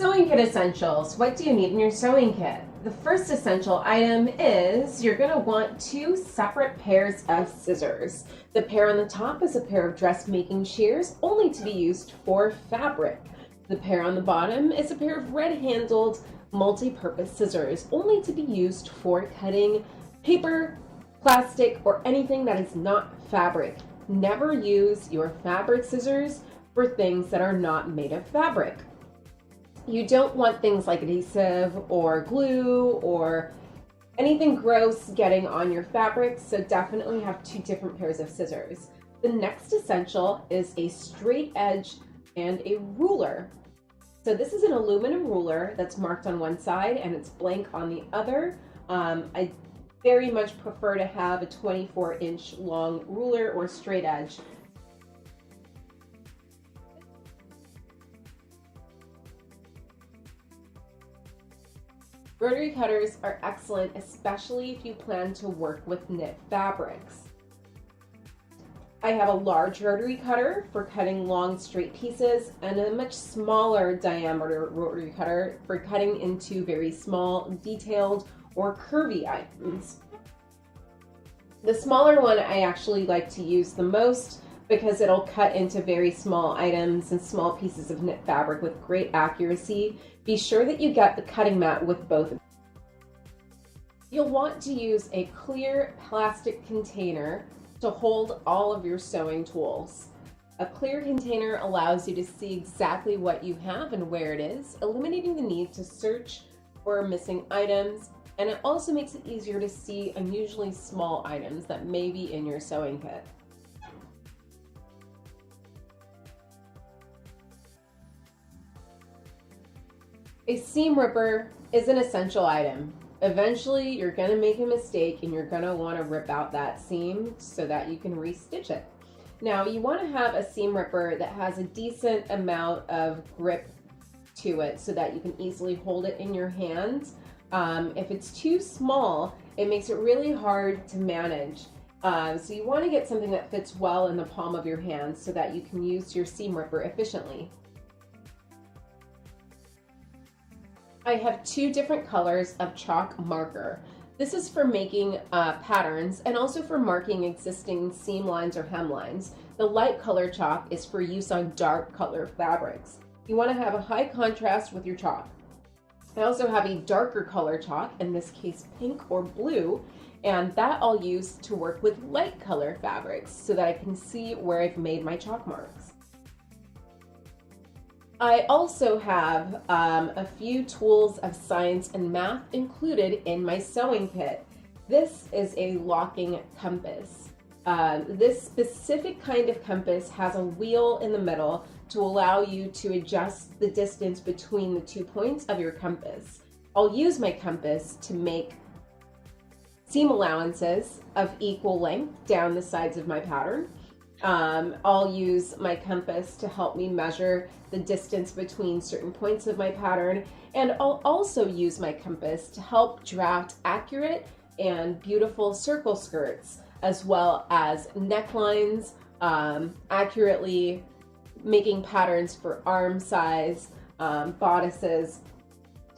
Sewing kit essentials. What do you need in your sewing kit? The first essential item is you're going to want 2 separate pairs of scissors. The pair on the top is a pair of dressmaking shears, only to be used for fabric. The pair on the bottom is a pair of red-handled multi-purpose scissors, only to be used for cutting paper, plastic, or anything that is not fabric. Never use your fabric scissors for things that are not made of fabric. You don't want things like adhesive or glue or anything gross getting on your fabric, so definitely have 2 different pairs of scissors. The next essential is a straight edge and a ruler. So this is an aluminum ruler that's marked on one side and it's blank on the other. I very much prefer to have a 24-inch long ruler or straight edge. Embroidery cutters are excellent, especially if you plan to work with knit fabrics. I have a large rotary cutter for cutting long straight pieces and a much smaller diameter rotary cutter for cutting into very small, detailed, or curvy items. The smaller one I actually like to use the most because it'll cut into very small items and small pieces of knit fabric with great accuracy. Be sure that you get the cutting mat with both. You'll want to use a clear plastic container to hold all of your sewing tools. A clear container allows you to see exactly what you have and where it is, eliminating the need to search for missing items, and it also makes it easier to see unusually small items that may be in your sewing kit. A seam ripper is an essential item. Eventually, you're going to make a mistake and you're going to want to rip out that seam so that you can restitch it. Now, you want to have a seam ripper that has a decent amount of grip to it so that you can easily hold it in your hands. If it's too small, it makes it really hard to manage. So you want to get something that fits well in the palm of your hand so that you can use your seam ripper efficiently. I have 2 different colors of chalk marker. This is for making patterns and also for marking existing seam lines or hem lines. The light color chalk is for use on dark color fabrics. You want to have a high contrast with your chalk. I also have a darker color chalk, in this case pink or blue, and that I'll use to work with light color fabrics so that I can see where I've made my chalk marks. I also have a few tools of science and math included in my sewing kit. This is a locking compass. This specific kind of compass has a wheel in the middle to allow you to adjust the distance between the 2 points of your compass. I'll use my compass to make seam allowances of equal length down the sides of my pattern. I'll use my compass to help me measure the distance between certain points of my pattern, and I'll also use my compass to help draft accurate and beautiful circle skirts, as well as necklines, accurately making patterns for arm size, bodices,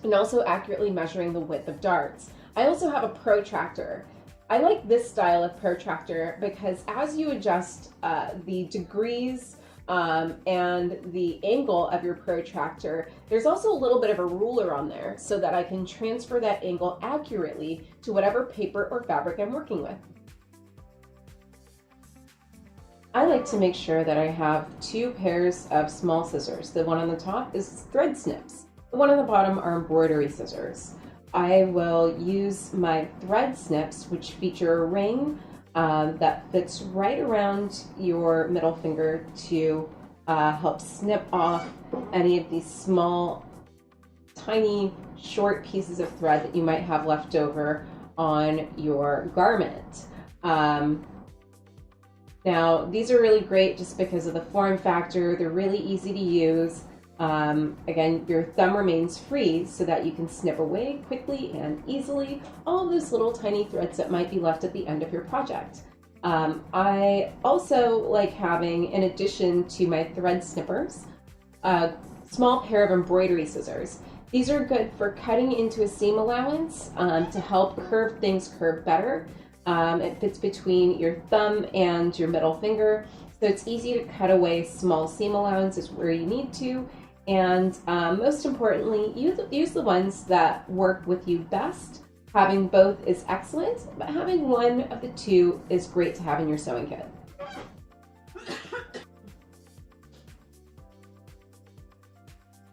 and also accurately measuring the width of darts. I also have a protractor. I like this style of protractor because as you adjust the degrees and the angle of your protractor, there's also a little bit of a ruler on there so that I can transfer that angle accurately to whatever paper or fabric I'm working with. I like to make sure that I have 2 pairs of small scissors. The one on the top is thread snips. The one on the bottom are embroidery scissors. I will use my thread snips, which feature a ring that fits right around your middle finger to help snip off any of these small, tiny, short pieces of thread that you might have left over on your garment. Now, these are really great just because of the form factor. They're really easy to use. Again, your thumb remains free so that you can snip away quickly and easily all of those little tiny threads that might be left at the end of your project. I also like having, in addition to my thread snippers, small pair of embroidery scissors. These are good for cutting into a seam allowance to help curve things curve better. It fits between your thumb and your middle finger, so it's easy to cut away small seam allowances where you need to. And most importantly, use the ones that work with you best. Having both is excellent, but having one of the two is great to have in your sewing kit.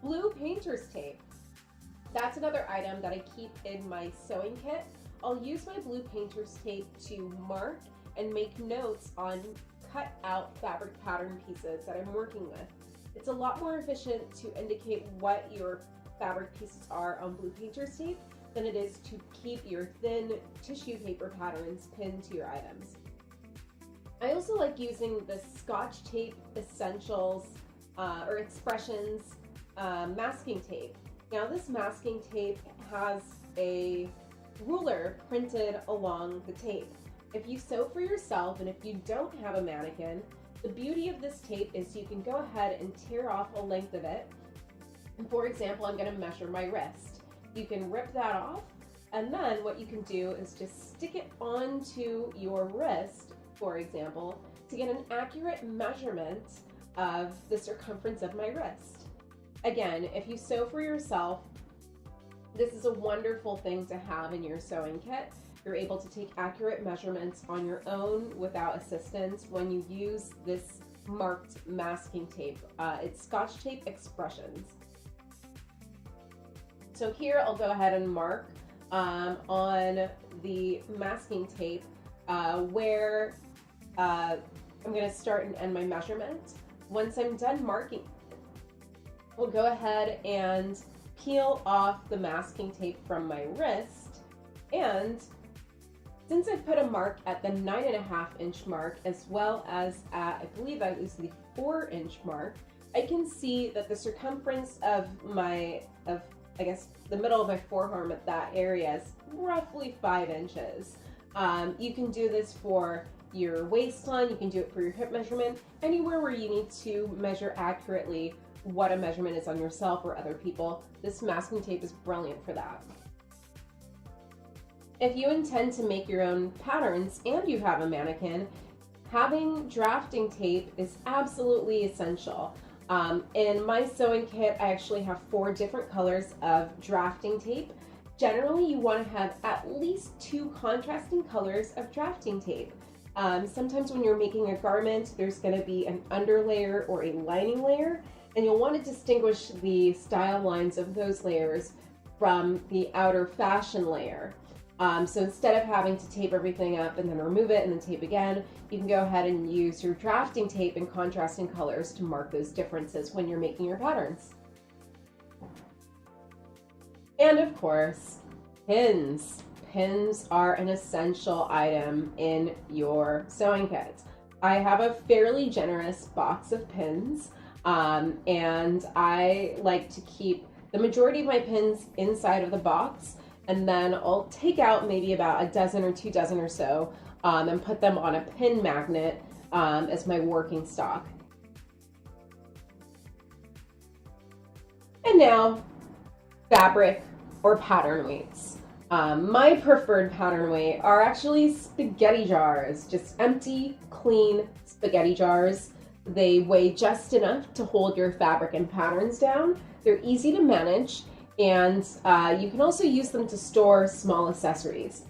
Blue painter's tape. That's another item that I keep in my sewing kit. I'll use my blue painter's tape to mark and make notes on cut out fabric pattern pieces that I'm working with. It's a lot more efficient to indicate what your fabric pieces are on blue painter's tape than it is to keep your thin tissue paper patterns pinned to your items. I also like using the Scotch Tape Essentials or Expressions masking tape. Now this masking tape has a ruler printed along the tape. If you sew for yourself and if you don't have a mannequin, the beauty of this tape is you can go ahead and tear off a length of it. And for example, I'm going to measure my wrist. You can rip that off, and then what you can do is just stick it onto your wrist, for example, to get an accurate measurement of the circumference of my wrist. Again, if you sew for yourself, this is a wonderful thing to have in your sewing kit. You're able to take accurate measurements on your own without assistance when you use this marked masking tape. It's Scotch Tape Expressions. So here I'll go ahead and mark on the masking tape where I'm going to start and end my measurement. Once I'm done marking, we'll go ahead and peel off the masking tape from my wrist, and since I've put a mark at the 9.5-inch mark as well as at, I believe that is the 4-inch mark, I can see that the circumference of I guess the middle of my forearm at that area is roughly 5 inches. You can do this for your waistline, you can do it for your hip measurement, anywhere where you need to measure accurately what a measurement is on yourself or other people. This masking tape is brilliant for that. If you intend to make your own patterns and you have a mannequin, having drafting tape is absolutely essential. In my sewing kit, I actually have 4 different colors of drafting tape. Generally, you want to have at least 2 contrasting colors of drafting tape. Sometimes when you're making a garment, there's going to be an underlayer or a lining layer, and you'll want to distinguish the style lines of those layers from the outer fashion layer. So instead of having to tape everything up and then remove it and then tape again, you can go ahead and use your drafting tape in contrasting colors to mark those differences when you're making your patterns. And of course, pins. Pins are an essential item in your sewing kit. I have a fairly generous box of pins, and I like to keep the majority of my pins inside of the box, and then I'll take out maybe about a dozen or 2 dozen or so and put them on a pin magnet as my working stock. And now, fabric or pattern weights. My preferred pattern weight are actually spaghetti jars, just empty, clean spaghetti jars. They weigh just enough to hold your fabric and patterns down. They're easy to manage, and you can also use them to store small accessories.